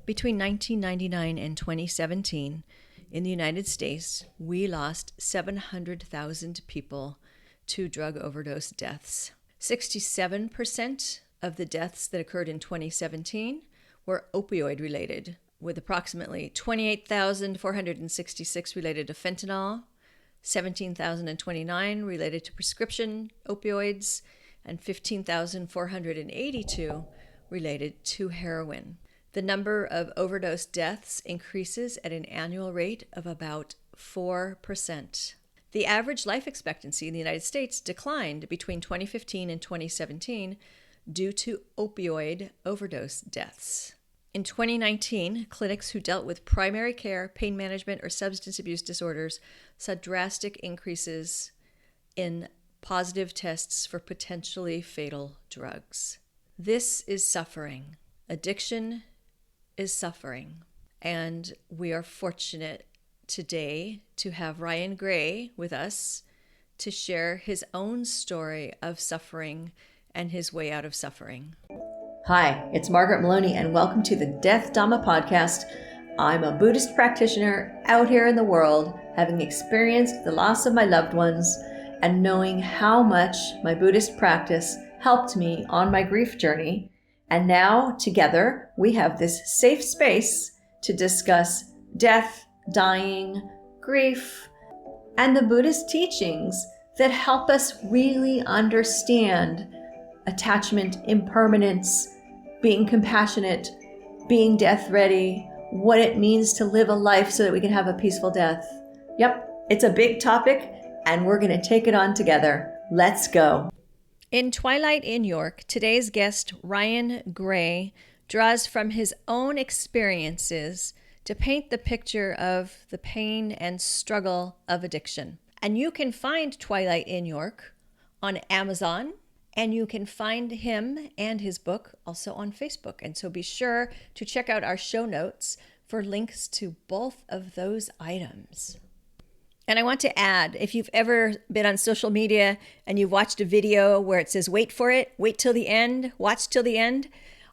Between 1999 and 2017, in the United States, we lost 700,000 people to drug overdose deaths. 67% of the deaths that occurred in 2017 were opioid related, with approximately 28,466 related to fentanyl, 17,029 related to prescription opioids, and 15,482 related to heroin. The number of overdose deaths increases at an annual rate of about 4%. The average life expectancy in the United States declined between 2015 and 2017 due to opioid overdose deaths. In 2019, clinics who dealt with primary care, pain management, or substance abuse disorders saw drastic increases in positive tests for potentially fatal drugs. This is suffering. Addiction is suffering. And we are fortunate today to have Ryan Gray with us to share his own story of suffering and his way out of suffering. Hi, it's Margaret Maloney, and welcome to the Death Dhamma podcast. I'm a Buddhist practitioner out here in the world, having experienced the loss of my loved ones and knowing how much my Buddhist practice helped me on my grief journey. And now, together, we have this safe space to discuss death, dying, grief, and the Buddhist teachings that help us really understand attachment, impermanence, being compassionate, being death ready, what it means to live a life so that we can have a peaceful death. Yep, it's a big topic, and we're going to take it on together. Let's go. In Twilight in York, today's guest, Ryan Gray, draws from his own experiences to paint the picture of the pain and struggle of addiction. And you can find Twilight in York on Amazon, and you can find him and his book also on Facebook. And so be sure to check out our show notes for links to both of those items. And I want to add, if you've ever been on social media and you've watched a video where it says, wait for it, wait till the end, watch till the end,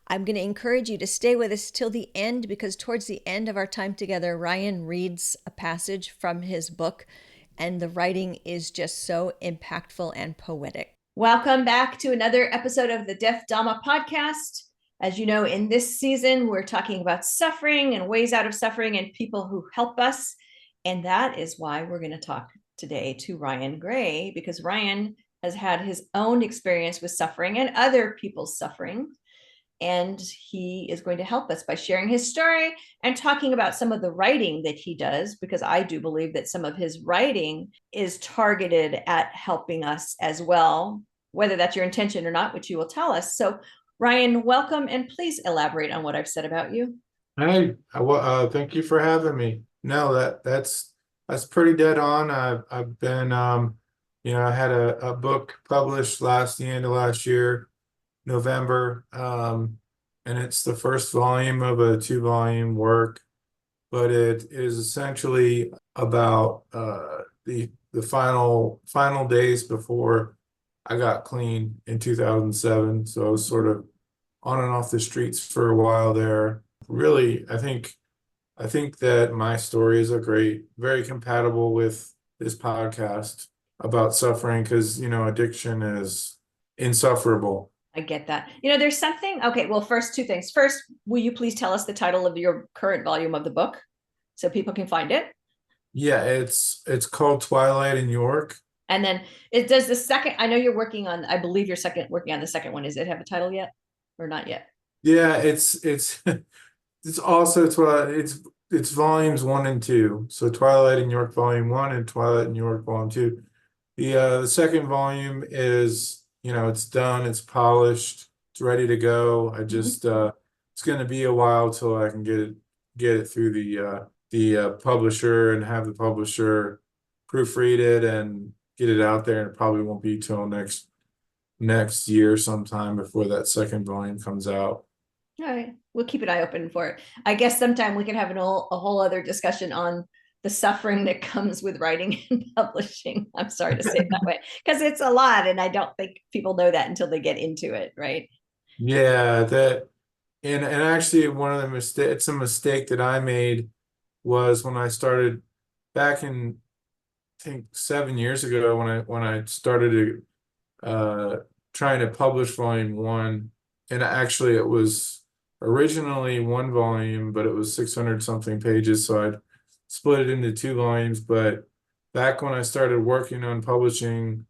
I'm going to encourage you to stay with us till the end, because towards the end of our time together, Ryan reads a passage from his book, and the writing is just so impactful and poetic. Welcome back to another episode of the Death Dhamma podcast. As you know, in this season, we're talking about suffering and ways out of suffering and people who help us. And that is why we're going to talk today to Ryan Gray, because Ryan has had his own experience with suffering and other people's suffering. And he is going to help us by sharing his story and talking about some of the writing that he does, because I do believe that some of his writing is targeted at helping us as well, whether that's your intention or not, which you will tell us. So Ryan, welcome, and please elaborate on what I've said about you. Hey, thank you for having me. No, that's pretty dead on. I've been I had a book published the end of last year, November, and it's the first volume of a 2-volume work, but it is essentially about the final days before I got clean in 2007. So I was sort of on and off the streets for a while there. Really, I think that my story is very compatible with this podcast about suffering, because, addiction is insufferable. I get that. There's something. Okay, well, first, two things. First, will you please tell us the title of your current volume of the book so people can find it? Yeah, it's called Twilight in York. And then it does the second. I know you're working on, I believe you're working on the second one. Does it have a title yet or not yet? Yeah, it's also Twilight. It's volumes 1 and 2. So Twilight in York Volume 1 and Twilight in York Volume 2. The second volume is, it's done, it's polished, it's ready to go. I just it's going to be a while till I can get it through the publisher and have the publisher proofread it and get it out there. And it probably won't be till next year sometime before that second volume comes out. All right, we'll keep an eye open for it. I guess sometime we can have a whole other discussion on the suffering that comes with writing and publishing. I'm sorry to say it that way, because it's a lot, and I don't think people know that until they get into it, right? Yeah, and actually one of the it's a mistake that I made was when I started back in, I think 7 years ago, when I started trying to publish volume one, and actually it was originally one volume, but it was 600 something pages, so I'd split it into two volumes. But back when I started working on publishing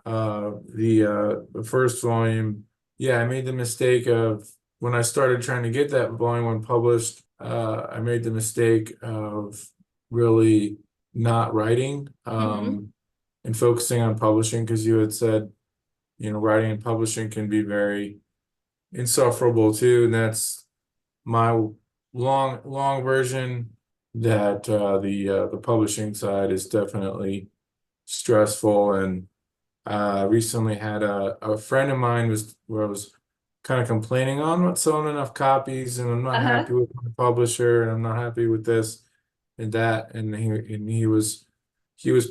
the first volume, yeah, I made the mistake of, when I started trying to get that volume one published, I made the mistake of really not writing, Mm-hmm. and focusing on publishing, because you had said, writing and publishing can be very insufferable too. And that's my long version, that the publishing side is definitely stressful. And recently had a friend of mine was where I was kind of complaining on not selling enough copies, and I'm not Uh-huh. happy with my publisher, and I'm not happy with this and that. And he was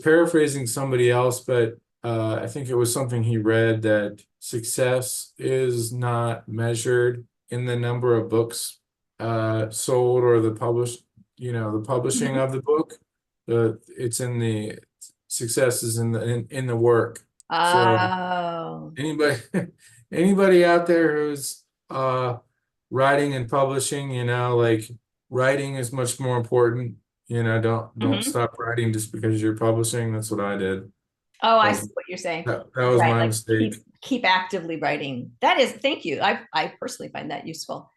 paraphrasing somebody else, but I think it was something he read, that success is not measured in the number of books sold, or the published, the publishing Mm-hmm. of the book. It's in the success is in the work. So Oh. anybody anybody out there who's writing and publishing, like, writing is much more important. Don't Mm-hmm. stop writing just because you're publishing. That's what I did. Oh, That I was see what you're saying. that was Right, my like mistake. keep actively writing. That is, thank you. I personally find that useful.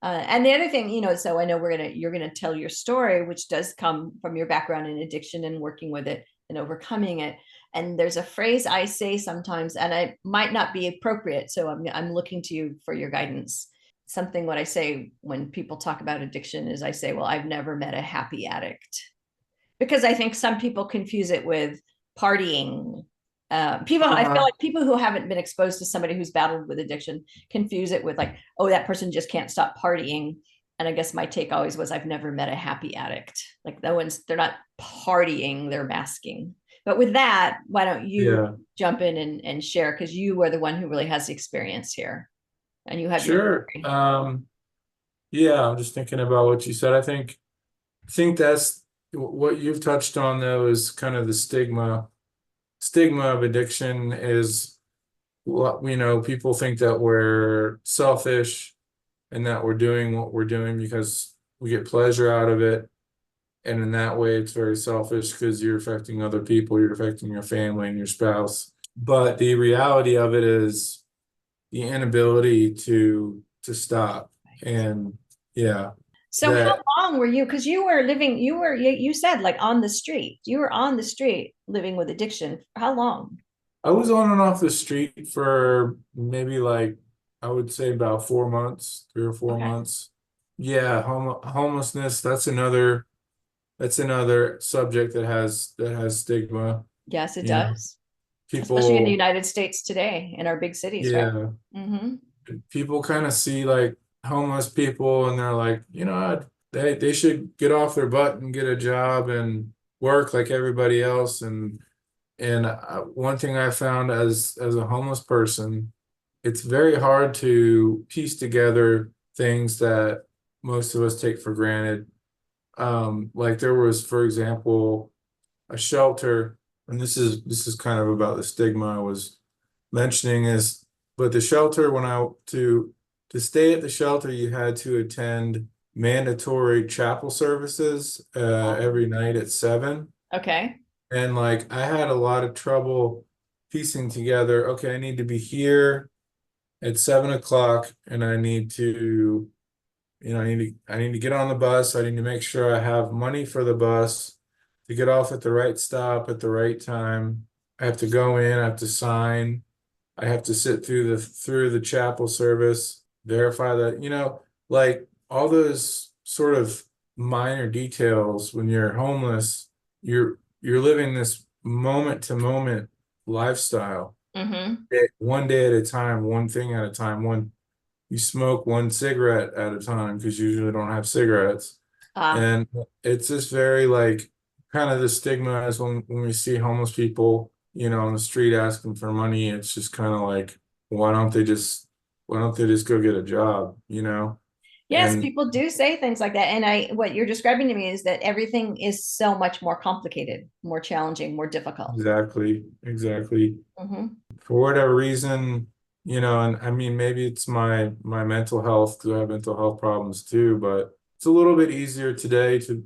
And the other thing, so I know you're gonna tell your story, which does come from your background in addiction and working with it and overcoming it. And there's a phrase I say sometimes, and I might not be appropriate, so I'm looking to you for your guidance. Something what I say when people talk about addiction is, I say, well, I've never met a happy addict, because I think some people confuse it with partying. I feel Uh, like people who haven't been exposed to somebody who's battled with addiction confuse it with, like, oh, that person just can't stop partying. And I guess my take always was, I've never met a happy addict. Like, they're not partying, they're masking. But with that, why don't you yeah, jump in and share? Because you are the one who really has the experience here, and you have your sure. story. Yeah, I'm just thinking about what you said. I think that's what you've touched on, though, is kind of the stigma of addiction. Is what, people think that we're selfish, and that we're doing what we're doing because we get pleasure out of it. And in that way, it's very selfish, because you're affecting other people, you're affecting your family and your spouse. But the reality of it is the inability to stop. And yeah, So how that long were you? Because you were living, you said, like, on the street. You were on the street living with addiction. How long? I was on and off the street for maybe, like, I would say about 4 months, 3 or 4 Okay. months. Yeah, homelessness, that's another subject that has stigma. Yes, it You know, does. Especially in the people, United States today, in our big cities, right? yeah, Mm-hmm. people kind of see, like, homeless people, and they're like, they should get off their butt and get a job and work like everybody else. And one thing I found, as a homeless person, it's very hard to piece together things that most of us take for granted. Like, there was, for example, a shelter, and this is kind of about the stigma I was mentioning, is, but the shelter, when I to stay at the shelter, you had to attend mandatory chapel services every night at 7. Okay. And, like, I had a lot of trouble piecing together, okay, I need to be here at 7 o'clock, and I need to get on the bus. I need to make sure I have money for the bus to get off at the right stop at the right time. I have to go in, I have to sign, I have to sit through the chapel service, verify that, like, all those sort of minor details. When you're homeless, you're living this moment to moment lifestyle, Mm-hmm. one day at a time, one thing at a time, you smoke one cigarette at a time, because you usually don't have cigarettes. Ah, And it's just very, like, kind of the stigma is when we see homeless people, on the street asking for money. It's just kind of like, why don't they just why don't they just go get a job? Yes, And people do say things like that. And what you're describing to me is that everything is so much more complicated, more challenging, more difficult. exactly. Hmm. For whatever reason, and I mean, maybe it's my mental health, because I have mental health problems too, but it's a little bit easier today to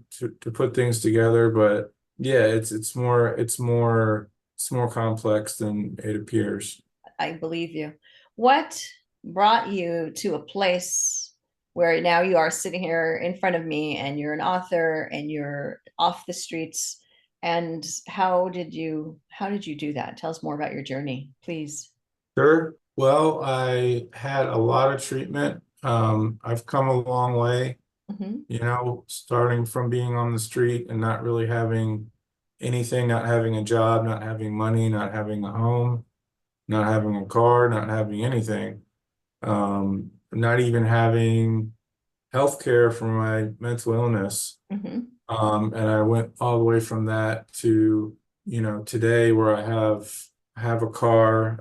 put things together. But yeah, it's more complex than it appears. I believe you. What brought you to a place where now you are sitting here in front of me and you're an author and you're off the streets? And how did you do that? Tell us more about your journey, please. Sure. Well, I had a lot of treatment. I've come a long way, Hmm. starting from being on the street and not really having anything, not having a job, not having money, not having a home, not having a car, not having anything, not even having health care for my mental illness. Hmm. And I went all the way from that to, today where I have a car.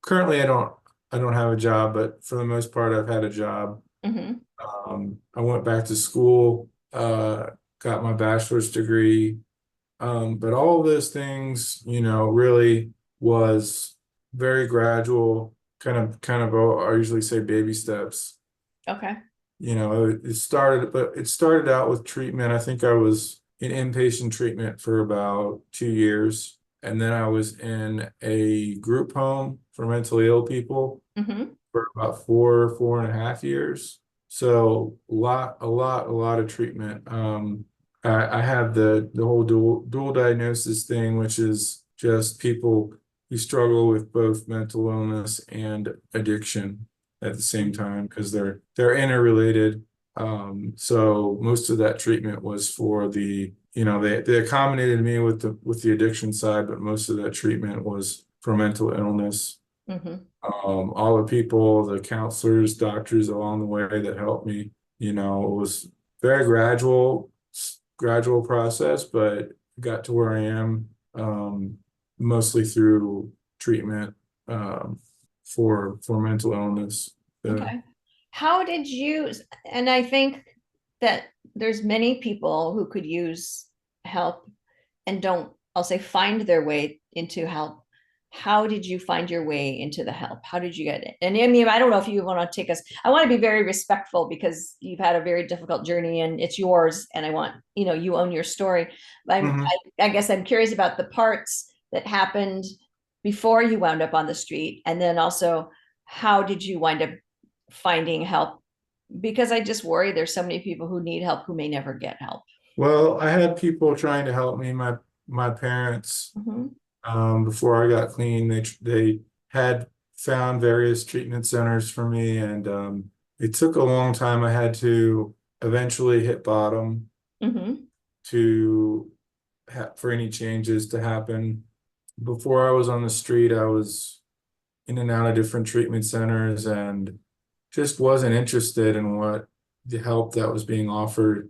Currently I don't have a job, but for the most part I've had a job. Hmm. I went back to school, got my bachelor's degree. But all of those things, really was very gradual, kind of, I usually say baby steps. Okay. It started out with treatment. I think I was in inpatient treatment for about 2 years. And then I was in a group home for mentally ill people Hmm. for about 4.5 years. So a lot of treatment. I have the whole dual diagnosis thing, which is just people who struggle with both mental illness and addiction at the same time, because they're interrelated. So most of that treatment was for they accommodated me with the addiction side, but most of that treatment was for mental illness. Hmm. All the people, the counselors, doctors along the way that helped me, it was very gradual process, but got to where I am, mostly through treatment, for mental illness. Uh, Okay. How did you, and I think that there's many people who could use help and don't, I'll say, find their way into help. How did you find your way into the help? How did you get it? And I mean, I don't know if you want to take us, I want to be very respectful because you've had a very difficult journey and it's yours. And I want, you own your story. mhm. I guess I'm curious about the parts that happened before you wound up on the street. And then also, how did you wind up finding help? Because I just worry there's so many people who need help who may never get help. Well, I had people trying to help me. My parents, Mhm. before I got clean, they had found various treatment centers for me, and it took a long time. I had to eventually hit bottom Mhm. to for any changes to happen. Before I was on the street, I was in and out of different treatment centers and just wasn't interested in what the help that was being offered.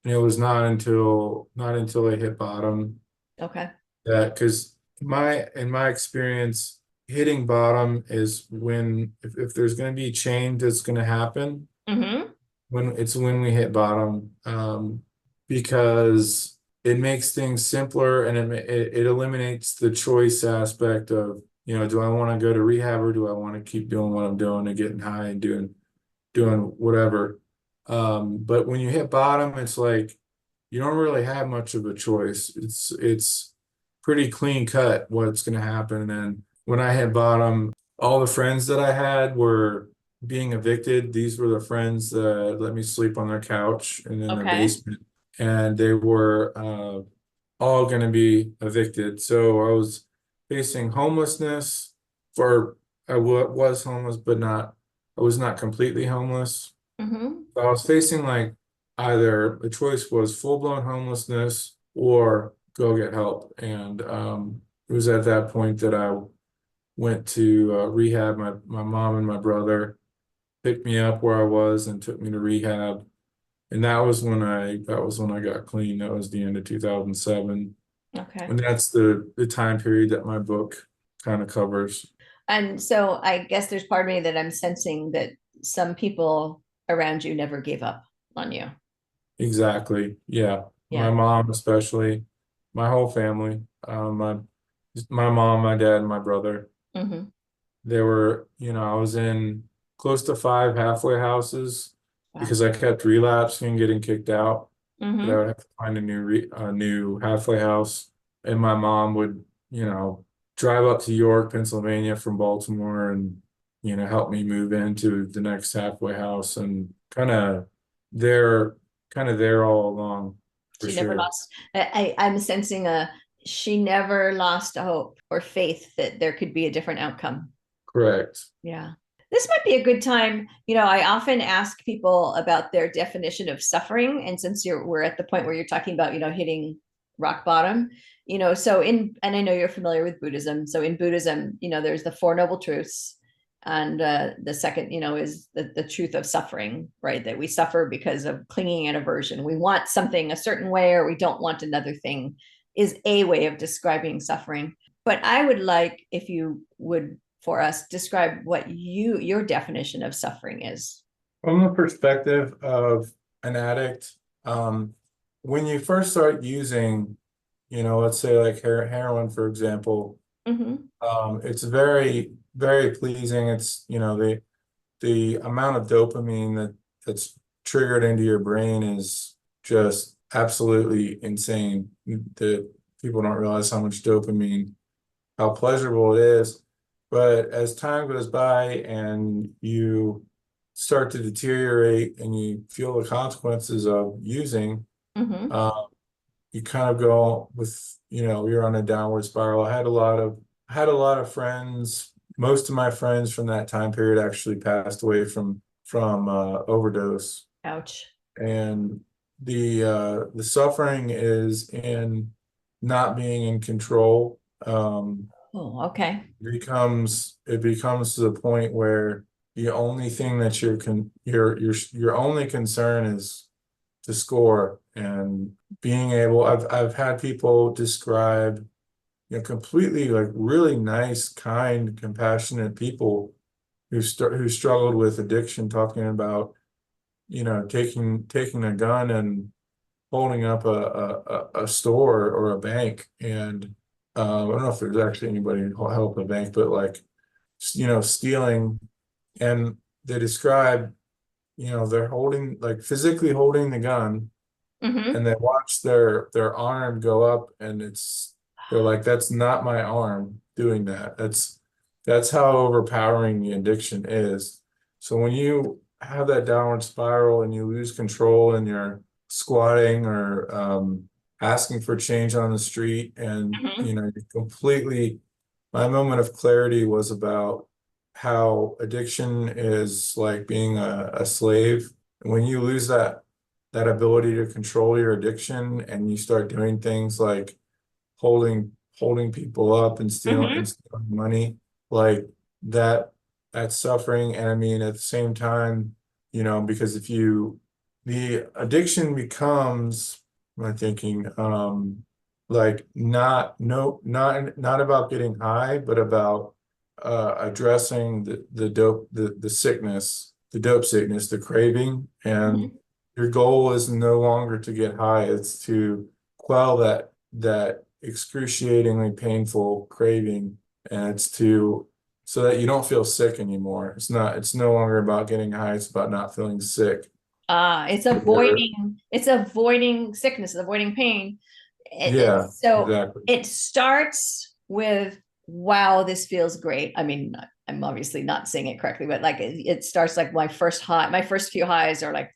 And it was not until I hit bottom Okay. that, because in my experience, hitting bottom is when, if there's going to be change that's going to happen, Mhm. when we hit bottom, because it makes things simpler, and it eliminates the choice aspect of, do I want to go to rehab, or do I want to keep doing what I'm doing and getting high and doing whatever. But when you hit bottom, it's like you don't really have much of a choice. It's pretty clean cut what's going to happen. And when I hit bottom, all the friends that I had were being evicted. These were the friends that let me sleep on their couch and in their Okay. basement, and they were all going to be evicted. So I was facing homelessness. For was homeless, but not. I was not completely homeless. Mhm. So I was facing, like, either the choice was full-blown homelessness or go get help. And it was at that point that I went to rehab. My mom and my brother picked me up where I was and took me to rehab. And that was when I got clean. That was the end of 2007. Okay. And that's the time period that my book kind of covers. And so I guess there's part of me that I'm sensing that some people around you never gave up on you. Exactly. Yeah. My Yeah. mom, especially, my whole family, my mom, my dad, and my brother. Hmm. They were, I was in close to 5 halfway houses Wow. because I kept relapsing and getting kicked out. That I Hmm. would have to find a new halfway house. And my mom would, drive up to York, Pennsylvania from Baltimore and, help me move into the next halfway house and there, kind of there all along for She never sure. lost. I'm sensing she never lost hope or faith that there could be a different outcome. Correct. Yeah. This might be a good time. I often ask people about their definition of suffering. And since we're at the point where you're talking about, hitting rock bottom, and I know you're familiar with Buddhism. So in Buddhism, there's the Four Noble Truths. And the second, is the truth of suffering, right? That we suffer because of clinging and aversion. We want something a certain way, or we don't want another thing, is a way of describing suffering. But I would like if you would for us describe what your definition of suffering is. From the perspective of an addict, when you first start using, let's say like heroin, for example, Mm-hmm. it's very, very pleasing. It's, the amount of dopamine that's triggered into your brain is just absolutely insane. That people don't realize how much dopamine, how pleasurable it is. But as time goes by and you start to deteriorate and you feel the consequences of using, Mm-hmm. uh, you kind of go with, you're on a downward spiral. I had a lot of friends. Most of my friends from that time period actually passed away from overdose. Ouch. And the suffering is in not being in control. Oh, okay. It becomes to the point where the only thing that your only concern is to score and being able. I've had people describe, completely like really nice, kind, compassionate people who struggled with addiction, talking about, taking a gun and holding up a store or a bank and I don't know if there's actually anybody who help a bank, but like, stealing, and they describe, they're holding, like physically holding the gun, Mm-hmm. and they watch their arm go up, and they're like, that's not my arm doing that. That's how overpowering the addiction is. So when you have that downward spiral and you lose control and you're squatting or asking for change on the street, and Mm-hmm. you completely, my moment of clarity was about how addiction is like being a slave. When you lose that ability to control your addiction and you start doing things like holding people up and Mm-hmm. stealing money, like that that's suffering. And I mean, at the same time, because if you the addiction becomes, I'm thinking, like not about getting high, but about addressing the sickness, the dope sickness, the craving. And Mm-hmm. your goal is no longer to get high, it's to quell that excruciatingly painful craving, and it's to so that you don't feel sick anymore. It's no longer about getting high, it's about not feeling sick. It's Or- avoiding sickness, avoiding pain. yeah, So exactly. it starts with, wow, this feels great. I mean, I'm obviously not saying it correctly, but like it starts like my first few highs are like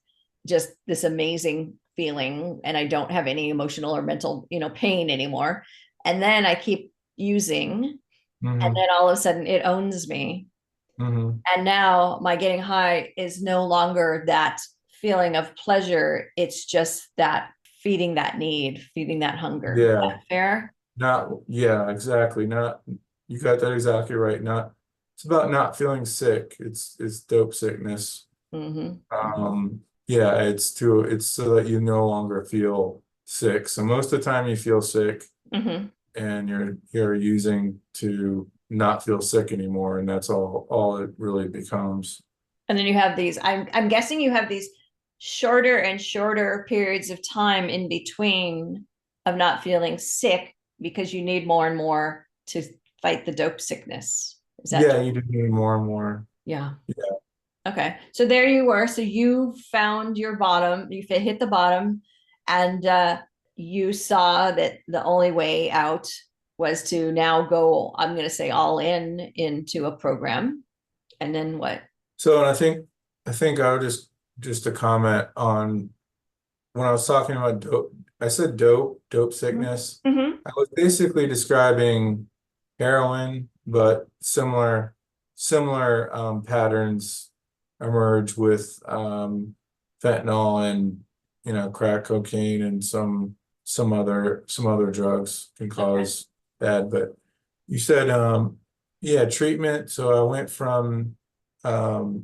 just this amazing feeling, and I don't have any emotional or mental, pain anymore. And then I keep using, and Hmm. then all of a sudden it owns me. Hmm. And now my getting high is no longer that feeling of pleasure. It's just that feeding that need, feeding that hunger. Is Yeah. that fair? Yeah, exactly. You got that exactly right. It's about not feeling sick. It's dope sickness. Mm-hmm. Yeah, it's so that you no longer feel sick. So most of the time you feel sick Mm-hmm. and you're using to not feel sick anymore, and that's all it really becomes. And then you have these, I'm guessing you have these shorter and shorter periods of time in between of not feeling sick because you need more and more to fight the dope sickness. Is that Yeah, true? you do need more and more. Yeah. Yeah. Okay. So there you were. So you found your bottom, you hit the bottom, and you saw that the only way out was to now go, I'm going to say all in into a program. And then what? So, and I think I would just a comment on when I was talking about dope, I said dope sickness. Mm-hmm. I was basically describing heroin, but similar patterns emerge with fentanyl and crack cocaine and some other drugs can Okay. cause bad. But you said yeah, treatment. So I went from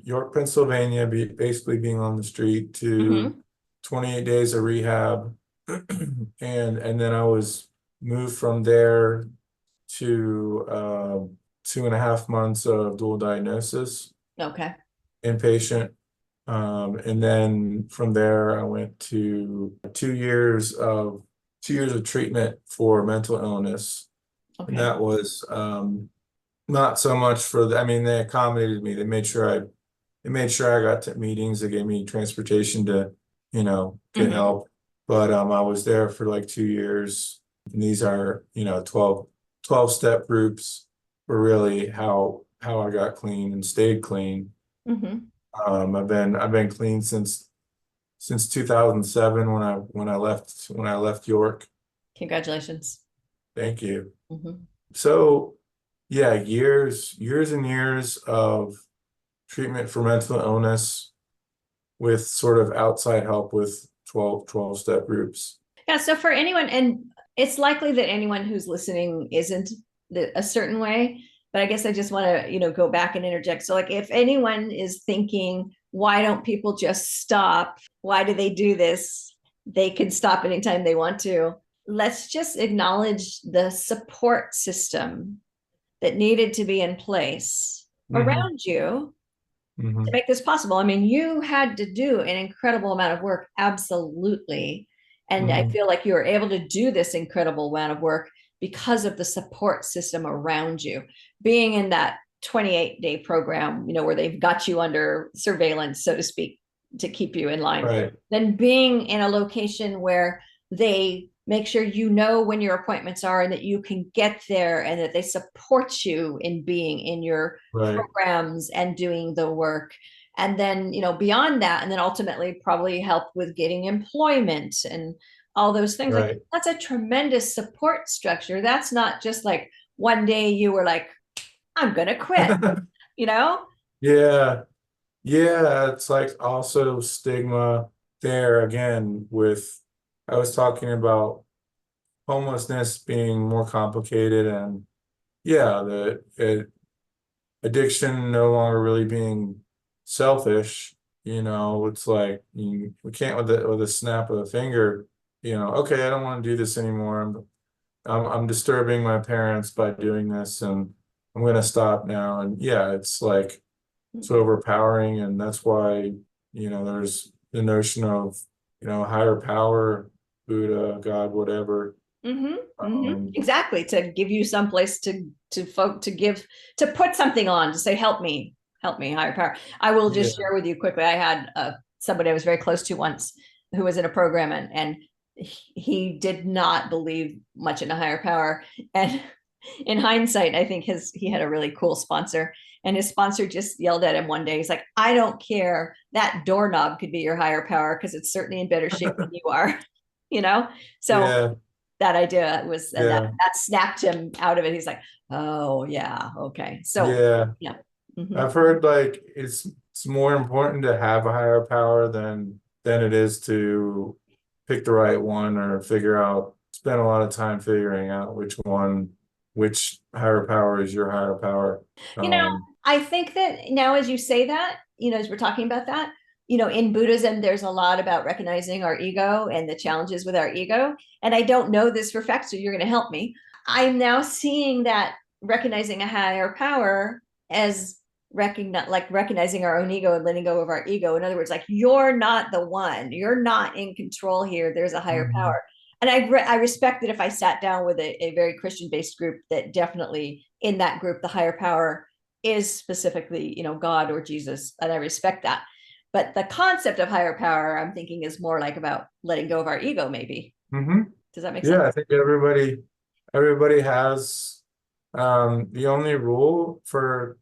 York, Pennsylvania, basically being on the street to Mm-hmm. 28 days of rehab, and then I was moved from there to 2.5 months of dual diagnosis, Okay. inpatient. And then from there, I went to 2 years of treatment for mental illness. And Okay. that was not so much for I mean, they accommodated me. They made sure I got to meetings. They gave me transportation to, get Mm-hmm. help. But I was there for like 2 years. And these are, 12 step groups were really how I got clean and stayed clean. Mm-hmm. I've been clean since 2007 when I left York. Congratulations. Thank you. Mm-hmm. So yeah, years and years of treatment for mental illness with sort of outside help with 12 step groups. Yeah. So for anyone, and it's likely that anyone who's listening isn't a certain way, but I guess I just want to, go back and interject. So like if anyone is thinking, why don't people just stop? Why do they do this? They can stop anytime they want to. Let's just acknowledge the support system that needed to be in place Hmm. around you to Hmm. make this possible. I mean, you had to do an incredible amount of work, absolutely. And I Hmm. feel like you were able to do this incredible amount of work because of the support system around you. Being in that 28-day program, where they've got you under surveillance, so to speak, to keep you in line. Right, Then being in a location where they make sure you know when your appointments are and that you can get there and that they support you in being in your right, programs and doing the work. And then, beyond that, and then ultimately probably help with getting employment and all those things. Like right. that's a tremendous support structure. That's not just like one day you were like, I'm gonna quit, you know? Yeah, yeah, it's like also stigma there again with I was talking about homelessness being more complicated and yeah, addiction no longer really being selfish, it's like we can't with a snap of a finger, okay, I don't want to do this anymore. I'm disturbing my parents by doing this and I'm gonna stop now. And yeah, it's like it's overpowering, and that's why, there's the notion of, higher power, Buddha, God, whatever. Mm-hmm, mm-hmm. Um, Exactly. To give you some place to give, to put something on, to say, help me, higher power. I will just yeah, share with you quickly. I had somebody I was very close to once who was in a program, and he did not believe much in a higher power. And in hindsight, I think he had a really cool sponsor. And his sponsor just yelled at him one day. He's like, I don't care. That doorknob could be your higher power because it's certainly in better shape than you are, you know? So yeah, that idea was, and that yeah, that snapped him out of it. He's like, oh yeah, okay. So yeah. yeah. Mm-hmm. I've heard like it's more important to have a higher power than it is to pick the right one or spend a lot of time figuring out which higher power is your higher power. You know, Um, I think that now as you say that, as we're talking about that, in Buddhism, there's a lot about recognizing our ego and the challenges with our ego. And I don't know this for fact, so you're going to help me. I'm now seeing that recognizing a higher power as recognizing our own ego and letting go of our ego. In other words, like, you're not the one, you're not in control here. There's a higher Mhm. power. And I respect that if I sat down with a very Christian based group, that definitely in that group, the higher power is specifically, God or Jesus. And I respect that. But the concept of higher power, I'm thinking, is more like about letting go of our ego, maybe. Mhm. Does that make sense? Yeah, I think everybody has the only rule for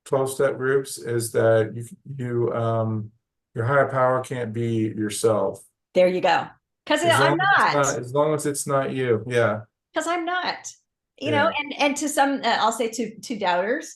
12-step groups is that your higher power can't be yourself. There you go. Because As I'm long as it's not. not, as long as it's not you. Yeah. Because I'm not, Yeah. and to some, I'll say to doubters,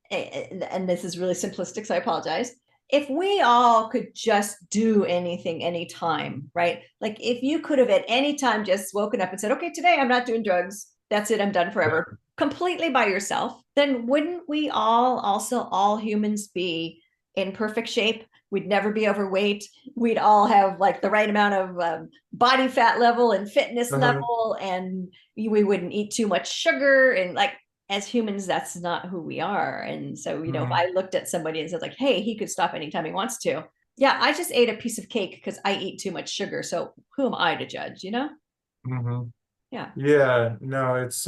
and this is really simplistic, so I apologize. If we all could just do anything anytime, right? Like, if you could have at any time just woken up and said, okay, today I'm not doing drugs, that's it, I'm done forever, completely by yourself, then wouldn't we all humans be in perfect shape? We'd never be overweight. We'd all have like the right amount of body fat level and fitness Uh-huh. level, and we wouldn't eat too much sugar. And like, as humans, that's not who we are. And so, if Mhm. I looked at somebody and said like, hey, he could stop anytime he wants to, yeah, I just ate a piece of cake because I eat too much sugar, so who am I to judge? Mhm. Yeah. Yeah, no, it's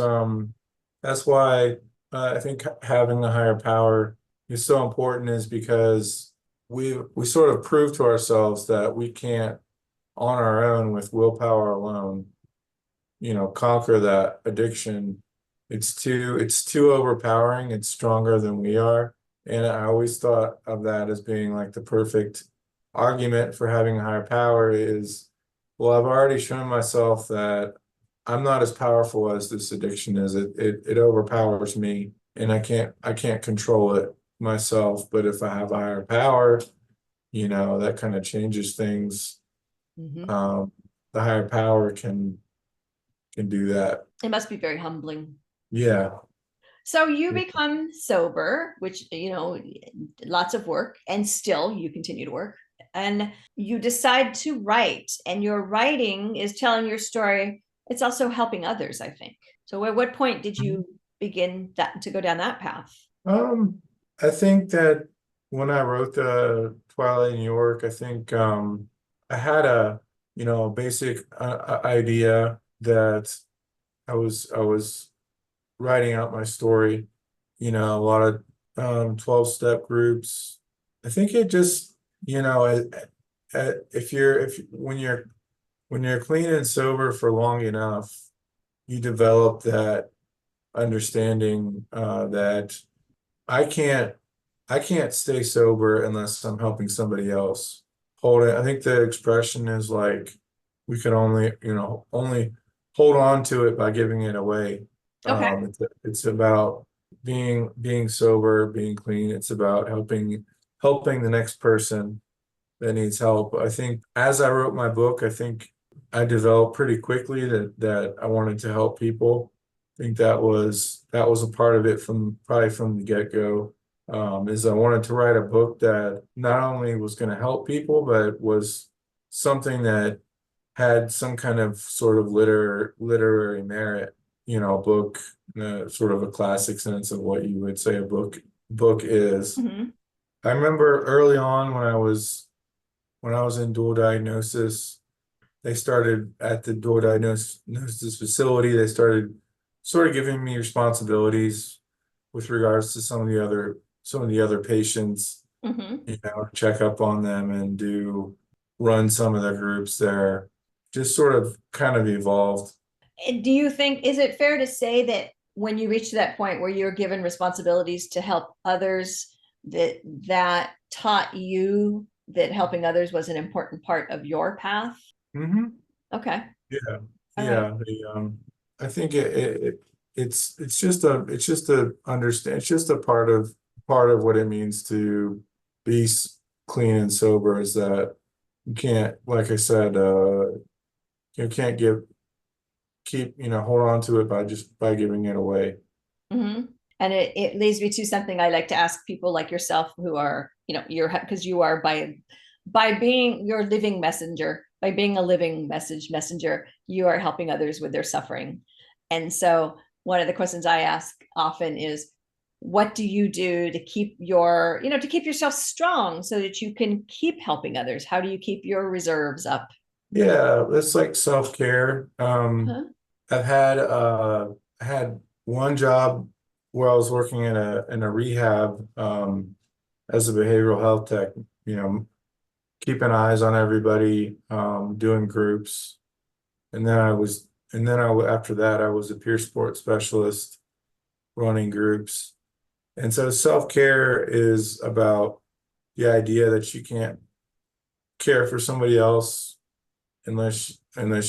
that's why I think having a higher power is so important is because we sort of prove to ourselves that we can't on our own with willpower alone, conquer that addiction. It's too overpowering. It's stronger than we are. And I always thought of that as being like the perfect argument for having a higher power is, well, I've already shown myself that I'm not as powerful as this addiction is. It overpowers me and I can't control it myself. But if I have a higher power, that kind of changes things. Mm-hmm. Um, the higher power can do that. It must be very humbling. Yeah. So you Yeah. become sober, which, lots of work, and still you continue to work. And you decide to write, and your writing is telling your story. It's also helping others, I think. So at what point did Mhm. you begin to go down that path? Um, I think that when I wrote the Twilight in New York, I think I had a basic idea that I was writing out my story, a lot of 12-step groups. I think it just, if when you're clean and sober for long enough, you develop that understanding that I can't I can't stay sober unless I'm helping somebody else hold it. I think the expression is like we can only hold on to it by giving it away. Okay. It's about being sober, being clean. It's about helping the next person that needs help. I think as I wrote my book, I think I developed pretty quickly that I wanted to help people. I think that was a part of it probably from the get-go. Is I wanted to write a book that not only was going to help people, but was something that had some kind of sort of literary merit. A book, sort of a classic sense of what you would say a book is. Mm-hmm. I remember early on when I was in dual diagnosis, they started at the dual diagnosis facility, they started sort of giving me responsibilities with regards to some of the other patients, Mm-hmm. check up on them and run some of the groups there. Just sort of kind of evolved. Do you think, is it fair to say that when you reach that point where you're given responsibilities to help others, that taught you that helping others was an important part of your path? Hmm. Okay. Yeah, All right. yeah. I think it's just a understand. It's just a part of what it means to be clean and sober. Is that you can't, like I said, you can't hold on to it by giving it away. Mm-hmm. And it leads me to something I like to ask people like yourself who are, because you are by being your living messenger, by being a living messenger, you are helping others with their suffering. And so one of the questions I ask often is, what do you do to keep your, to keep yourself strong so that you can keep helping others? How do you keep your reserves up? Yeah, it's like self-care. Uh-huh. I've had I had one job where I was working in a rehab as a behavioral health tech, you know, keeping eyes on everybody, doing groups. After that I was a peer support specialist running groups. And so self-care is about the idea that you can't care for somebody else unless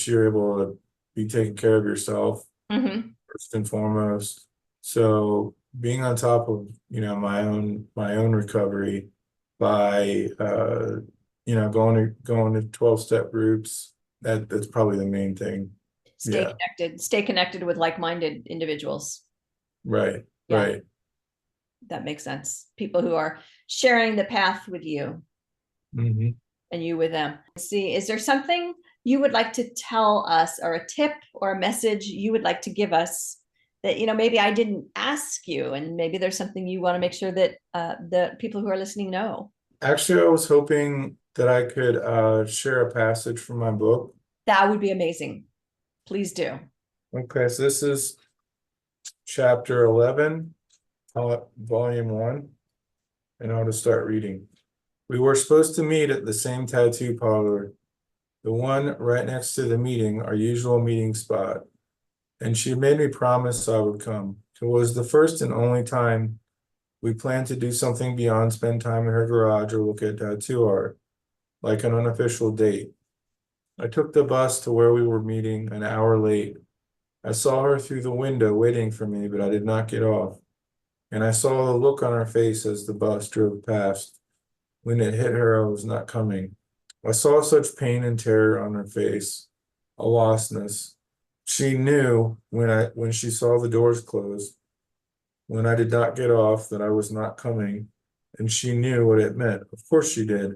you're able to be taking care of yourself Mm-hmm. first and foremost. So being on top of, my own recovery by going to 12-step groups, that's probably the main thing. Yeah, Stay connected with like-minded individuals. right, Yeah, right. that makes sense. People who are sharing the path with you Hmm. and you with them. See, is there something you would like to tell us, or a tip or a message you would like to give us that, maybe I didn't ask you, and maybe there's something you want to make sure that the people who are listening know? Actually, I was hoping that I could share a passage from my book. That would be amazing. Please do. Okay, so this is chapter 11, volume 1, and I'll just start reading. We were supposed to meet at the same tattoo parlor, the one right next to the meeting, our usual meeting spot, and she made me promise I would come. It was the first and only time we planned to do something beyond spend time in her garage or look at tattoo art, like an unofficial date. I took the bus to where we were meeting an hour late. I saw her through the window waiting for me, but I did not get off, and I saw the look on her face as the bus drove past. When it hit her, I was not coming. I saw such pain and terror on her face, a lostness. She knew when she saw the doors close, when I did not get off, that I was not coming, and she knew what it meant. Of course she did.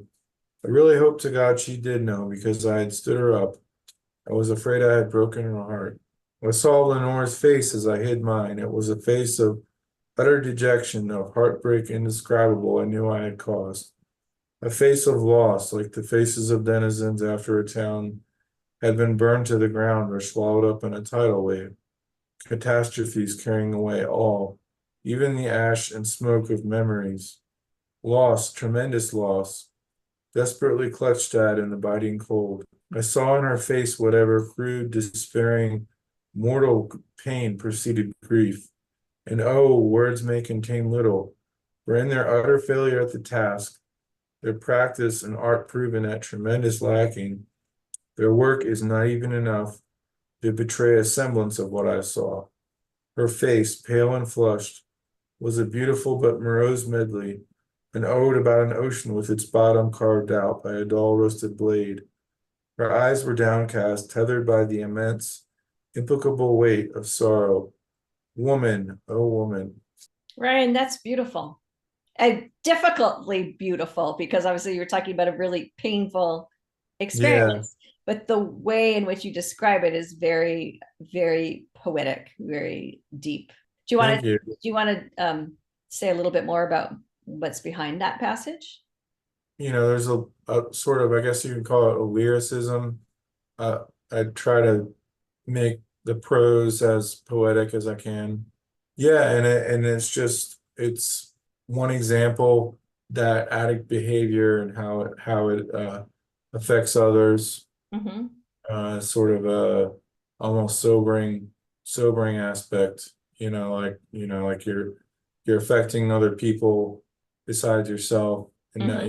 I really hope to God she did know, because I had stood her up. I was afraid I had broken her heart. I saw Lenore's face as I hid mine. It was a face of utter dejection, of heartbreak indescribable I knew I had caused. A face of loss, like the faces of denizens after a town had been burned to the ground or swallowed up in a tidal wave. Catastrophes carrying away all, even the ash and smoke of memories. Loss, tremendous loss, desperately clutched at in the biting cold. I saw in her face whatever crude, despairing, mortal pain preceded grief. And oh, words may contain little, for in their utter failure at the task, their practice and art proven at tremendous lacking, their work is not even enough to betray a semblance of what I saw. Her face, pale and flushed, was a beautiful but morose medley, an ode about an ocean with its bottom carved out by a dull rusted blade. Her eyes were downcast, tethered by the immense, implicable weight of sorrow. Woman, oh woman. Ryan, that's beautiful. And difficultly beautiful, because obviously you're talking about a really painful Yeah, experience, but the way in which you describe it is very, very poetic, very deep. Do you want thank to you. say a little bit more about what's behind that passage? There's a sort of, I guess you can call it a lyricism. Uh, I try to make the prose as poetic as I can. Yeah, and it's one example, that addict behavior and how it affects others. Mm-hmm. Sort of a almost sobering aspect. Like you're affecting other people besides yourself, and that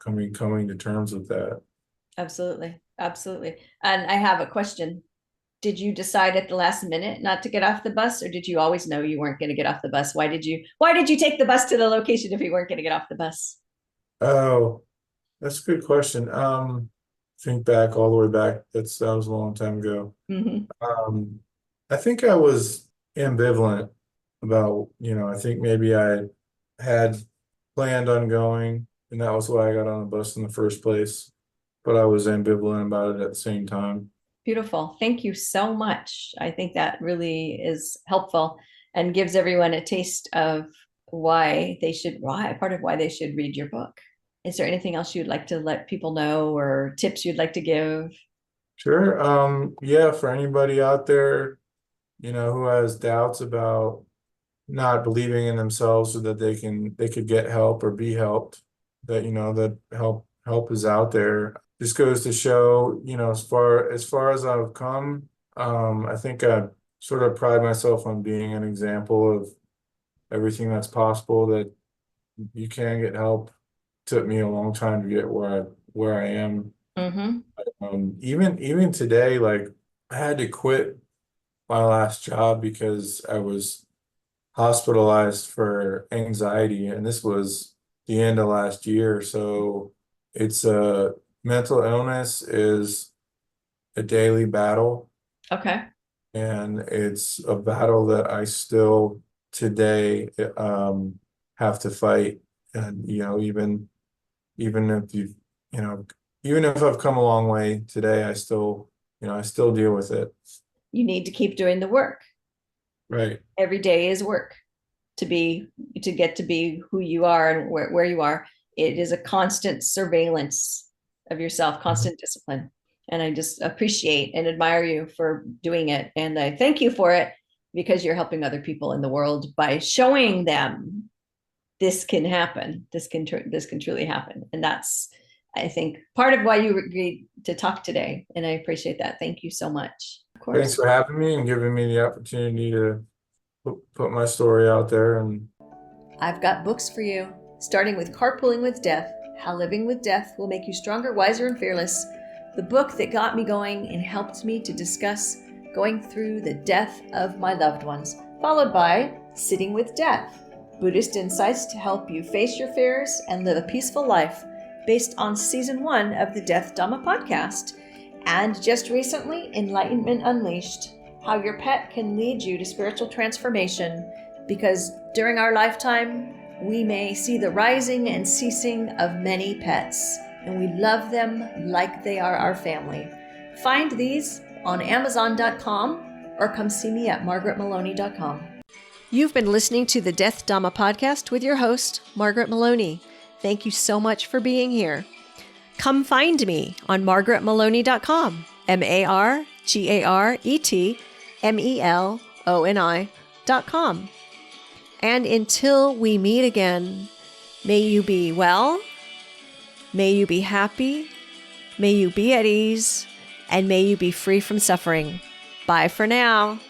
Mm-hmm. coming to terms with that. Absolutely. Absolutely. And I have a question. Did you decide at the last minute not to get off the bus, or did you always know you weren't going to get off the bus? Why did you take the bus to the location if you weren't going to get off the bus? Oh, that's a good question. Think back all the way back. That was a long time ago. Mm-hmm. Um, I think I was ambivalent about, I think maybe I had planned on going, and that was why I got on the bus in the first place. But I was ambivalent about it at the same time. Beautiful. Thank you so much. I think that really is helpful and gives everyone a taste of part of why they should read your book. Is there anything else you'd like to let people know or tips you'd like to give? Sure. Yeah, for anybody out there, who has doubts about not believing in themselves so that they could get help or be helped, that that help is out there. This goes to show, as far as I've come, I think I sort of pride myself on being an example of everything that's possible, that you can get help. Took me a long time to get where I am. Mm-hmm. Even today, like, I had to quit my last job because I was hospitalized for anxiety, and this was the end of last year. So it's a mental illness is a daily battle, Okay. and it's a battle that I still today have to fight. And even if you know even if I've come a long way today, I still deal with it. You need to keep doing the work. Right. Every day is work to get to be who you are and where you are. It is a constant surveillance of yourself, constant discipline. And I just appreciate and admire you for doing it. And I thank you for it, because you're helping other people in the world by showing them this can happen. This can truly happen. And that's, I think, part of why you agreed to talk today. And I appreciate that. Thank you so much. Of course. Thanks for having me and giving me the opportunity to put my story out there. And I've got books for you, starting with Carpooling with Death, How Living with Death Will Make You Stronger, Wiser, and Fearless, the book that got me going and helped me to discuss going through the death of my loved ones, followed by Sitting with Death, Buddhist insights to help you face your fears and live a peaceful life, based on season 1 of the Death Dhamma podcast. And just recently, Enlightenment Unleashed, how your pet can lead you to spiritual transformation, because during our lifetime, we may see the rising and ceasing of many pets, and we love them like they are our family. Find these on Amazon.com or come see me at MargaretMaloney.com. You've been listening to the Death Dhamma podcast with your host, Margaret Maloney. Thank you so much for being here. Come find me on MargaretMaloney.com, MargaretMeloni.com. And until we meet again, may you be well, may you be happy, may you be at ease, and may you be free from suffering. Bye for now.